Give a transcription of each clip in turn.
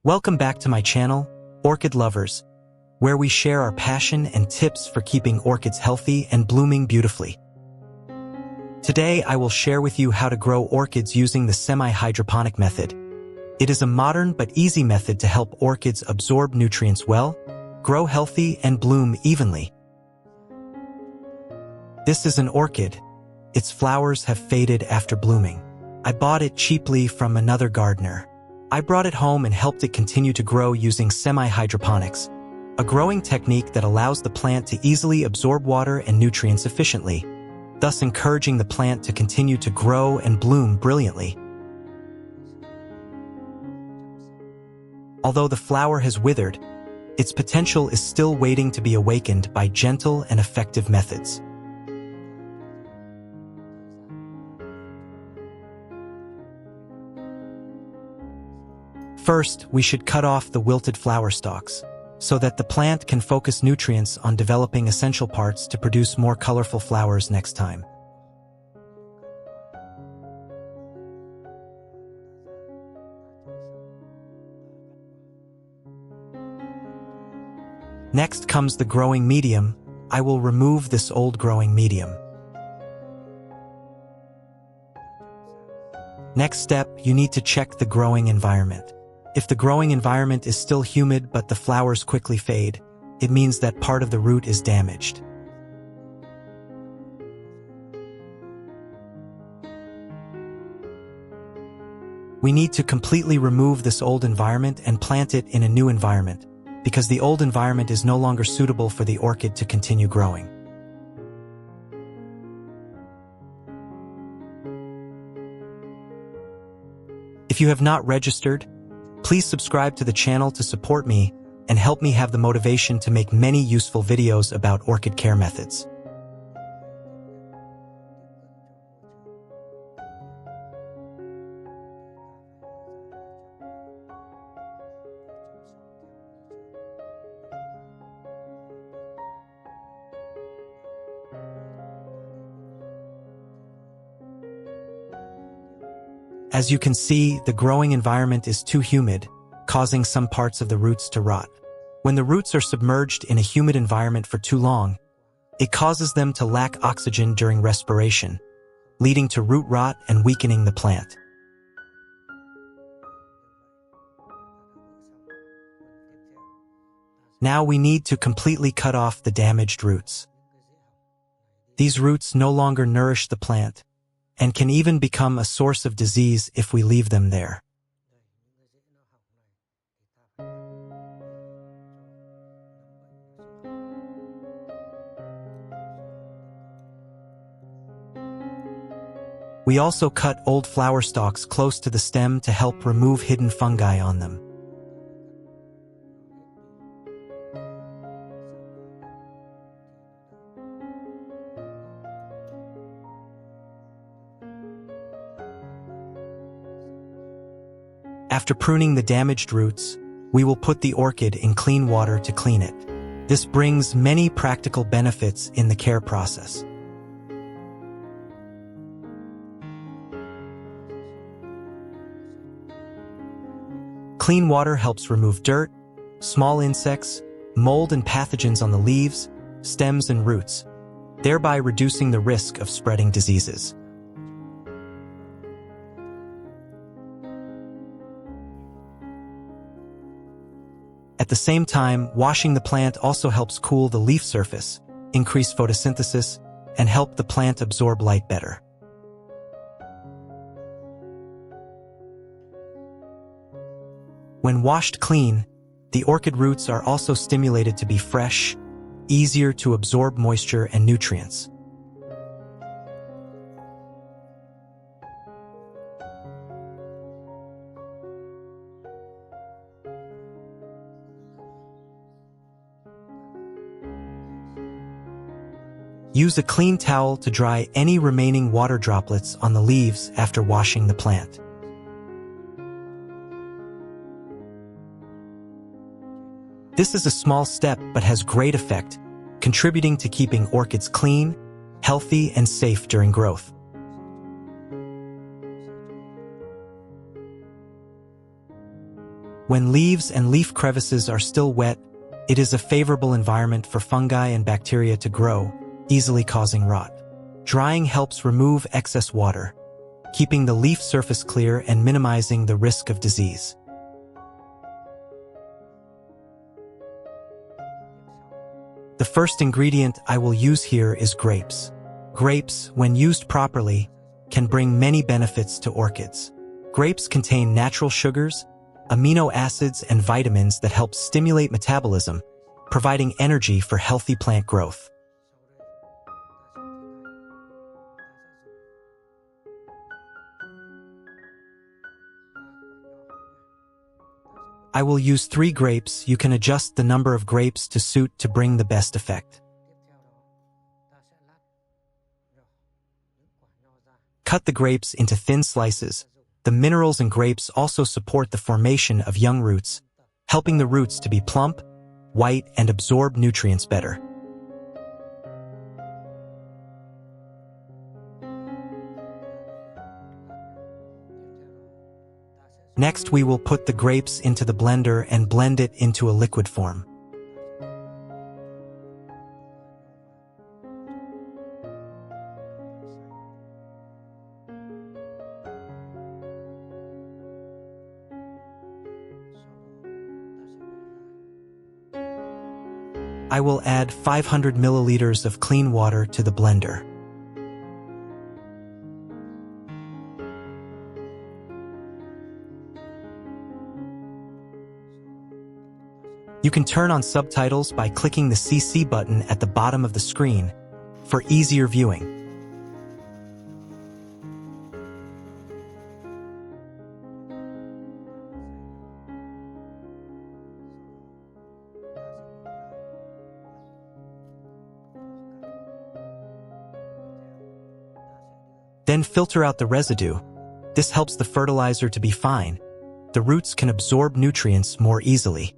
Welcome back to my channel, Orchid Lovers, where we share our passion and tips for keeping orchids healthy and blooming beautifully. Today, I will share with you how to grow orchids using the semi-hydroponic method. It is a modern but easy method to help orchids absorb nutrients well, grow healthy, and bloom evenly. This is an orchid. Its flowers have faded after blooming. I bought it cheaply from another gardener. I brought it home and helped it continue to grow using semi-hydroponics, a growing technique that allows the plant to easily absorb water and nutrients efficiently, thus encouraging the plant to continue to grow and bloom brilliantly. Although the flower has withered, its potential is still waiting to be awakened by gentle and effective methods. First, we should cut off the wilted flower stalks, so that the plant can focus nutrients on developing essential parts to produce more colorful flowers next time. Next comes the growing medium. I will remove this old growing medium. Next step, you need to check the growing environment. If the growing environment is still humid but the flowers quickly fade, it means that part of the root is damaged. We need to completely remove this old environment and plant it in a new environment, because the old environment is no longer suitable for the orchid to continue growing. If you have not registered, please subscribe to the channel to support me and help me have the motivation to make many useful videos about orchid care methods. As you can see, the growing environment is too humid, causing some parts of the roots to rot. When the roots are submerged in a humid environment for too long, it causes them to lack oxygen during respiration, leading to root rot and weakening the plant. Now we need to completely cut off the damaged roots. These roots no longer nourish the plant, and can even become a source of disease if we leave them there. We also cut old flower stalks close to the stem to help remove hidden fungi on them. After pruning the damaged roots, we will put the orchid in clean water to clean it. This brings many practical benefits in the care process. Clean water helps remove dirt, small insects, mold and pathogens on the leaves, stems and roots, thereby reducing the risk of spreading diseases. At the same time, washing the plant also helps cool the leaf surface, increase photosynthesis, and help the plant absorb light better. When washed clean, the orchid roots are also stimulated to be fresh, easier to absorb moisture and nutrients. Use a clean towel to dry any remaining water droplets on the leaves after washing the plant. This is a small step but has great effect, contributing to keeping orchids clean, healthy, and safe during growth. When leaves and leaf crevices are still wet, it is a favorable environment for fungi and bacteria to grow, easily causing rot. Drying helps remove excess water, keeping the leaf surface clear and minimizing the risk of disease. The first ingredient I will use here is grapes. Grapes, when used properly, can bring many benefits to orchids. Grapes contain natural sugars, amino acids, and vitamins that help stimulate metabolism, providing energy for healthy plant growth. I will use 3 grapes. You can adjust the number of grapes to suit to bring the best effect. Cut the grapes into thin slices. The minerals in grapes also support the formation of young roots, helping the roots to be plump, white, and absorb nutrients better. Next, we will put the grapes into the blender and blend it into a liquid form. I will add 500 milliliters of clean water to the blender. You can turn on subtitles by clicking the CC button at the bottom of the screen for easier viewing. Then filter out the residue. This helps the fertilizer to be fine. The roots can absorb nutrients more easily.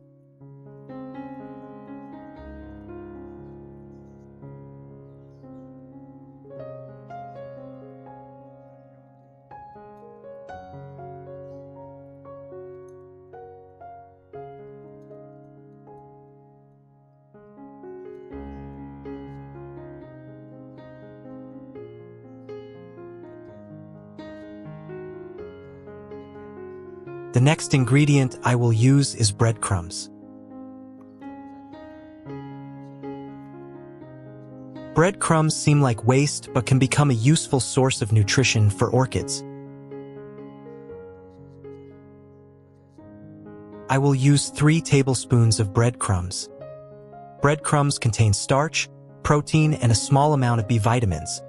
The next ingredient I will use is breadcrumbs. Breadcrumbs seem like waste but can become a useful source of nutrition for orchids. I will use 3 tablespoons of breadcrumbs. Breadcrumbs contain starch, protein, and a small amount of B vitamins.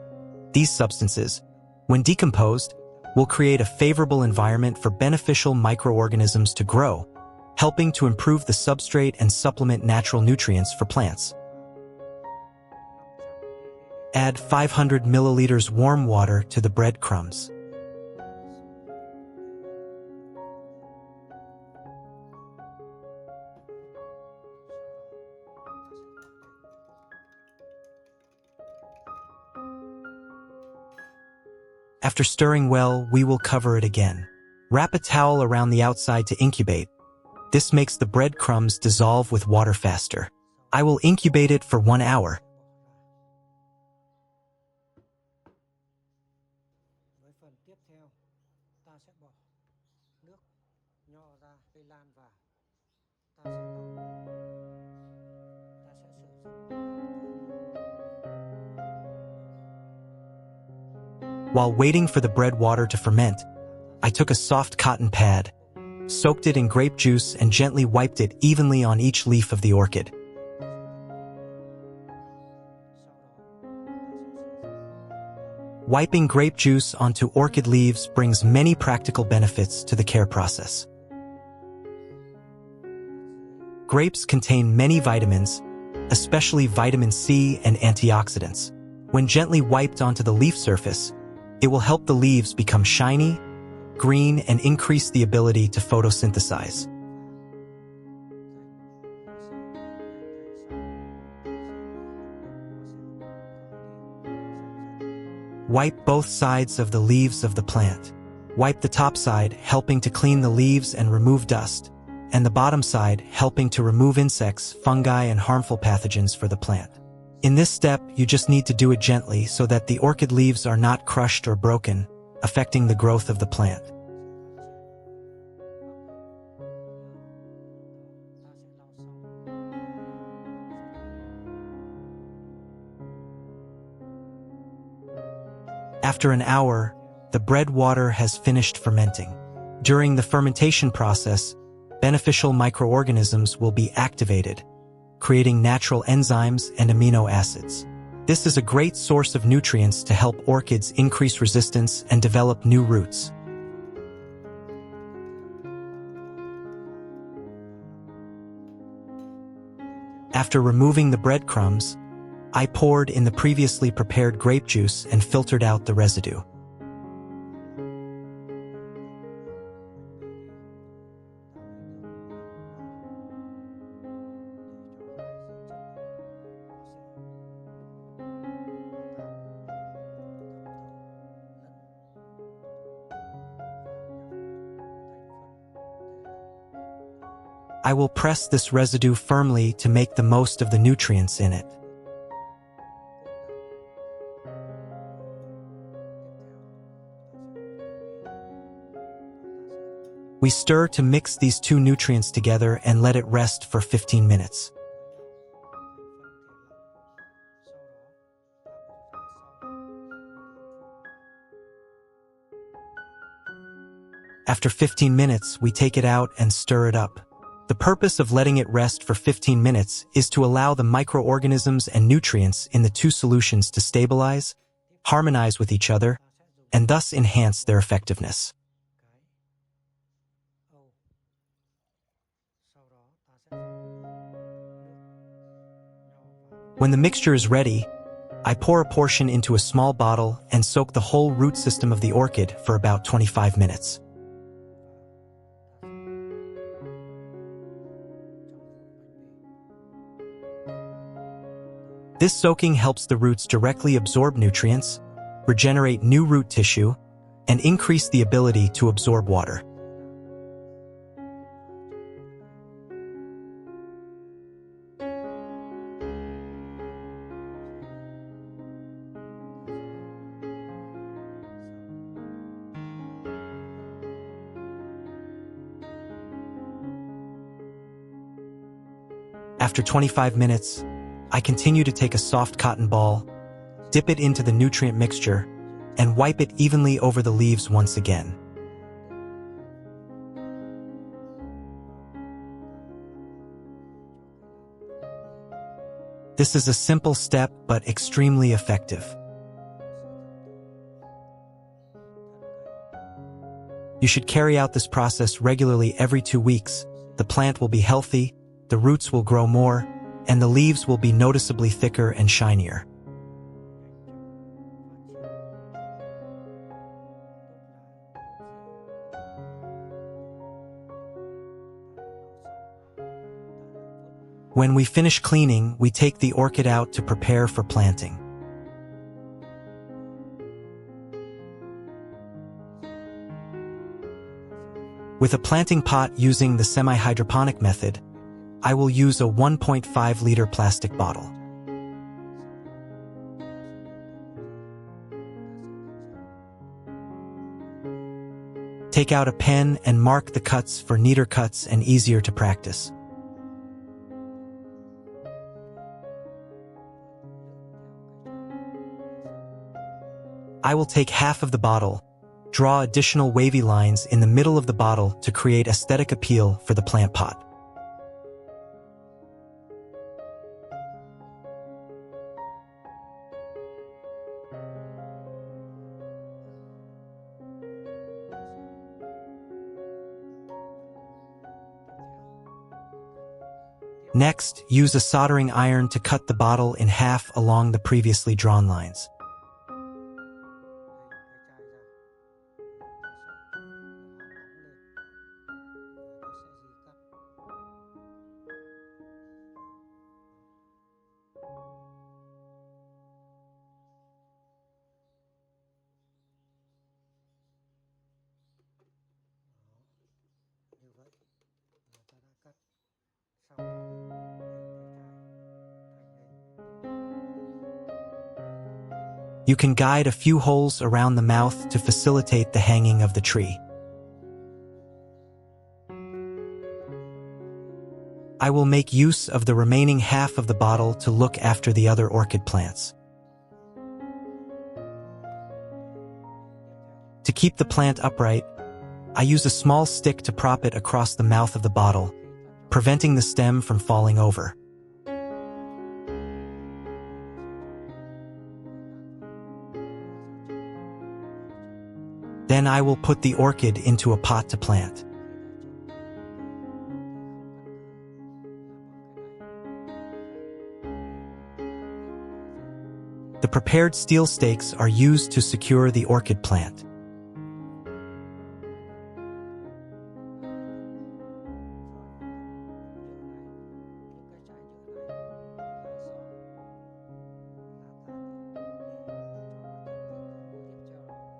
These substances, when decomposed, will create a favorable environment for beneficial microorganisms to grow, helping to improve the substrate and supplement natural nutrients for plants. Add 500 milliliters warm water to the breadcrumbs. After stirring well, we will cover it again. Wrap a towel around the outside to incubate. This makes the breadcrumbs dissolve with water faster. I will incubate it for 1 hour. While waiting for the bread water to ferment, I took a soft cotton pad, soaked it in grape juice, and gently wiped it evenly on each leaf of the orchid. Wiping grape juice onto orchid leaves brings many practical benefits to the care process. Grapes contain many vitamins, especially vitamin C and antioxidants. When gently wiped onto the leaf surface, it will help the leaves become shiny, green, and increase the ability to photosynthesize. Wipe both sides of the leaves of the plant. Wipe the top side, helping to clean the leaves and remove dust, and the bottom side helping to remove insects, fungi, and harmful pathogens for the plant. In this step, you just need to do it gently so that the orchid leaves are not crushed or broken, affecting the growth of the plant. After an hour, the bread water has finished fermenting. During the fermentation process, beneficial microorganisms will be activated, creating natural enzymes and amino acids. This is a great source of nutrients to help orchids increase resistance and develop new roots. After removing the breadcrumbs, I poured in the previously prepared grape juice and filtered out the residue. I will press this residue firmly to make the most of the nutrients in it. We stir to mix these two nutrients together and let it rest for 15 minutes. After 15 minutes, we take it out and stir it up. The purpose of letting it rest for 15 minutes is to allow the microorganisms and nutrients in the two solutions to stabilize, harmonize with each other, and thus enhance their effectiveness. When the mixture is ready, I pour a portion into a small bottle and soak the whole root system of the orchid for about 25 minutes. This soaking helps the roots directly absorb nutrients, regenerate new root tissue, and increase the ability to absorb water. After 25 minutes, I continue to take a soft cotton ball, dip it into the nutrient mixture, and wipe it evenly over the leaves once again. This is a simple step but extremely effective. You should carry out this process regularly every 2 weeks. The plant will be healthy, the roots will grow more, and the leaves will be noticeably thicker and shinier. When we finish cleaning, we take the orchid out to prepare for planting. With a planting pot using the semi-hydroponic method, I will use a 1.5-liter plastic bottle. Take out a pen and mark the cuts for neater cuts and easier to practice. I will take half of the bottle, draw additional wavy lines in the middle of the bottle to create aesthetic appeal for the plant pot. Next, use a soldering iron to cut the bottle in half along the previously drawn lines. You can guide a few holes around the mouth to facilitate the hanging of the tree. I will make use of the remaining half of the bottle to look after the other orchid plants. To keep the plant upright, I use a small stick to prop it across the mouth of the bottle, preventing the stem from falling over. Then I will put the orchid into a pot to plant. The prepared steel stakes are used to secure the orchid plant.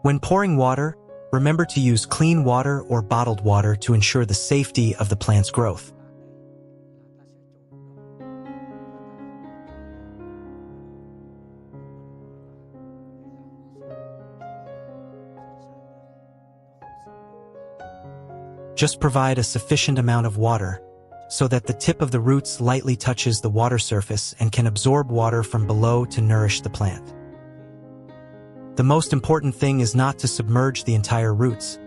When pouring water, remember to use clean water or bottled water to ensure the safety of the plant's growth. Just provide a sufficient amount of water so that the tip of the roots lightly touches the water surface and can absorb water from below to nourish the plant. The most important thing is not to submerge the entire roots,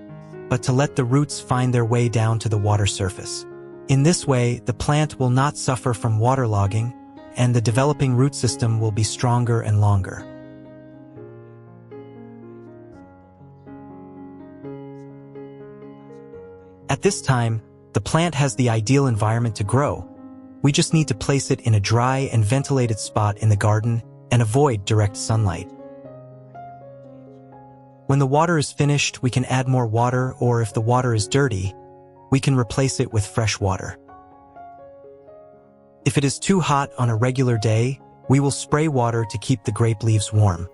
but to let the roots find their way down to the water surface. In this way, the plant will not suffer from waterlogging, and the developing root system will be stronger and longer. At this time, the plant has the ideal environment to grow. We just need to place it in a dry and ventilated spot in the garden and avoid direct sunlight. When the water is finished, we can add more water, or if the water is dirty, we can replace it with fresh water. If it is too hot on a regular day, we will spray water to keep the grape leaves warm.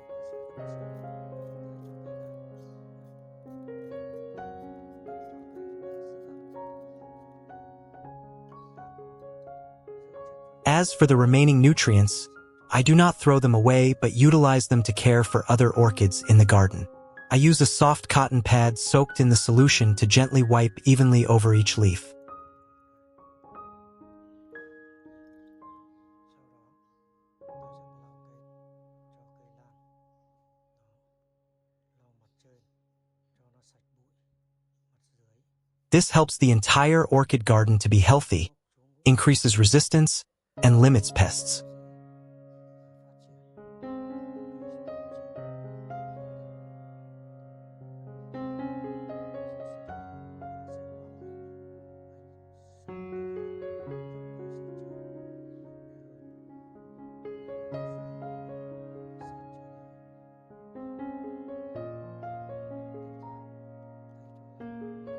As for the remaining nutrients, I do not throw them away but utilize them to care for other orchids in the garden. I use a soft cotton pad soaked in the solution to gently wipe evenly over each leaf. This helps the entire orchid garden to be healthy, increases resistance, and limits pests.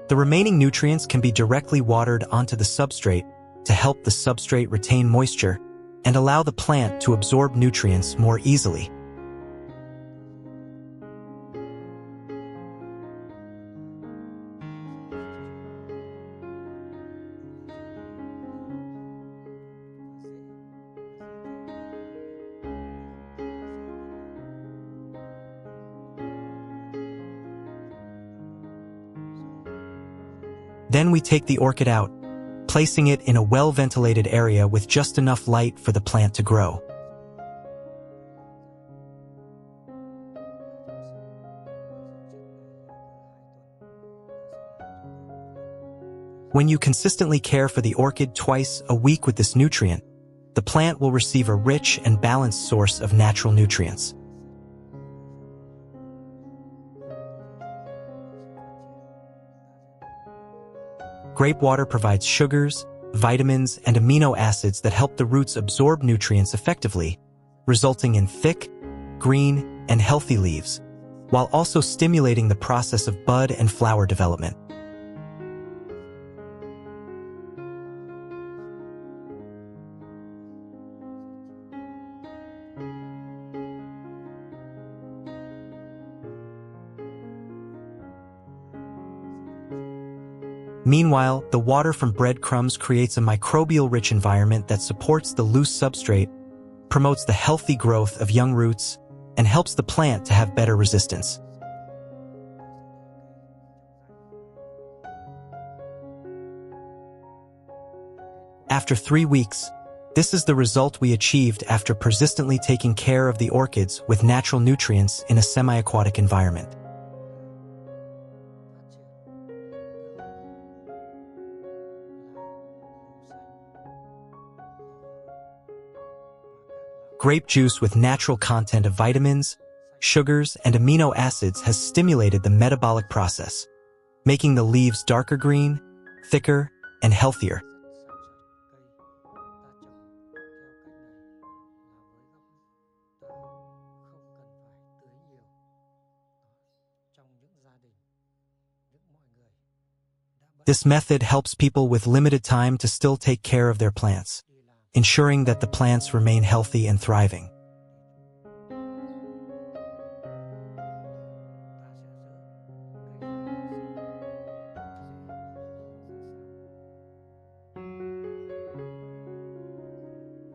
The remaining nutrients can be directly watered onto the substrate to help the substrate retain moisture and allow the plant to absorb nutrients more easily. Then we take the orchid out, placing it in a well-ventilated area with just enough light for the plant to grow. When you consistently care for the orchid twice a week with this nutrient, the plant will receive a rich and balanced source of natural nutrients. Grape water provides sugars, vitamins, and amino acids that help the roots absorb nutrients effectively, resulting in thick, green, and healthy leaves, while also stimulating the process of bud and flower development. Meanwhile, the water from breadcrumbs creates a microbial-rich environment that supports the loose substrate, promotes the healthy growth of young roots, and helps the plant to have better resistance. After 3 weeks, this is the result we achieved after persistently taking care of the orchids with natural nutrients in a semi-aquatic environment. Grape juice with natural content of vitamins, sugars, and amino acids has stimulated the metabolic process, making the leaves darker green, thicker, and healthier. This method helps people with limited time to still take care of their plants, ensuring that the plants remain healthy and thriving.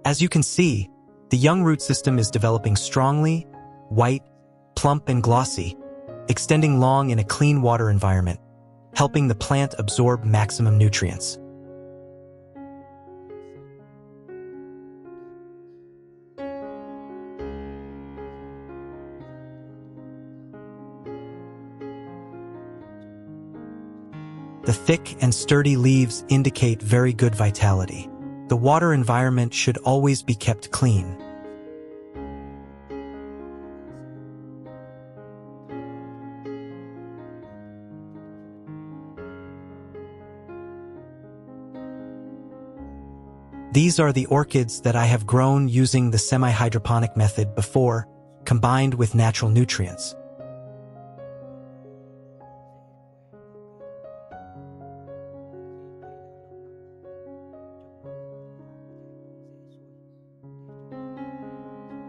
As you can see, the young root system is developing strongly, white, plump, and glossy, extending long in a clean water environment, helping the plant absorb maximum nutrients. The thick and sturdy leaves indicate very good vitality. The water environment should always be kept clean. These are the orchids that I have grown using the semi-hydroponic method before, combined with natural nutrients.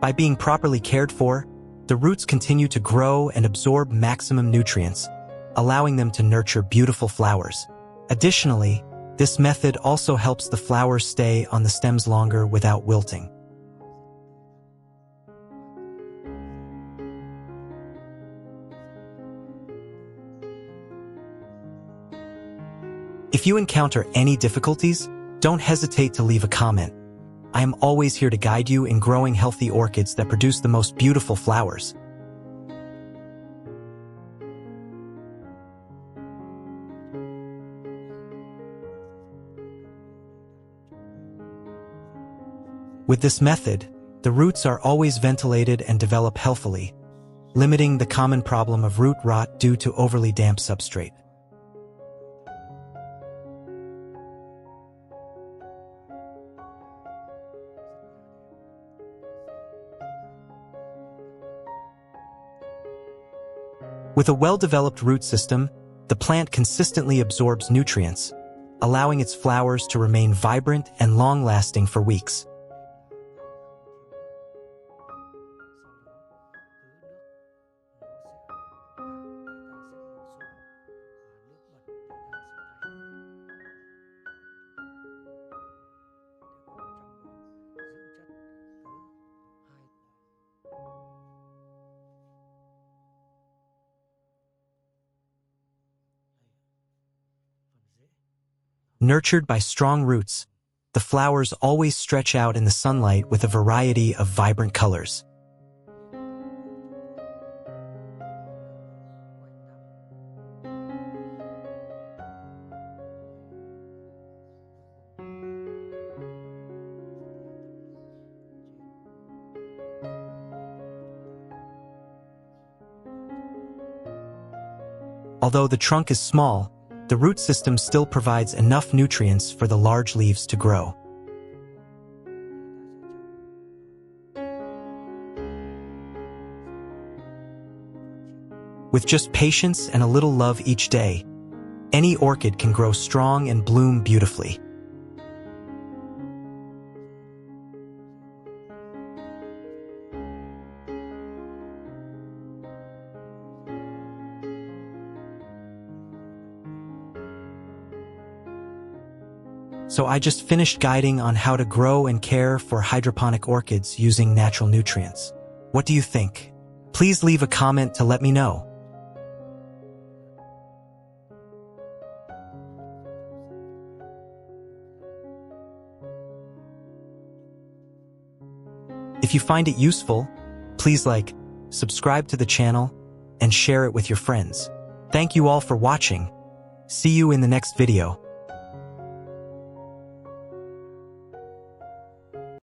By being properly cared for, the roots continue to grow and absorb maximum nutrients, allowing them to nurture beautiful flowers. Additionally, this method also helps the flowers stay on the stems longer without wilting. If you encounter any difficulties, don't hesitate to leave a comment. I am always here to guide you in growing healthy orchids that produce the most beautiful flowers. With this method, the roots are always ventilated and develop healthily, limiting the common problem of root rot due to overly damp substrate. With a well-developed root system, the plant consistently absorbs nutrients, allowing its flowers to remain vibrant and long-lasting for weeks. Nurtured by strong roots, the flowers always stretch out in the sunlight with a variety of vibrant colors. Although the trunk is small, the root system still provides enough nutrients for the large leaves to grow. With just patience and a little love each day, any orchid can grow strong and bloom beautifully. So I just finished guiding on how to grow and care for hydroponic orchids using natural nutrients. What do you think? Please leave a comment to let me know. If you find it useful, please like, subscribe to the channel, and share it with your friends. Thank you all for watching. See you in the next video.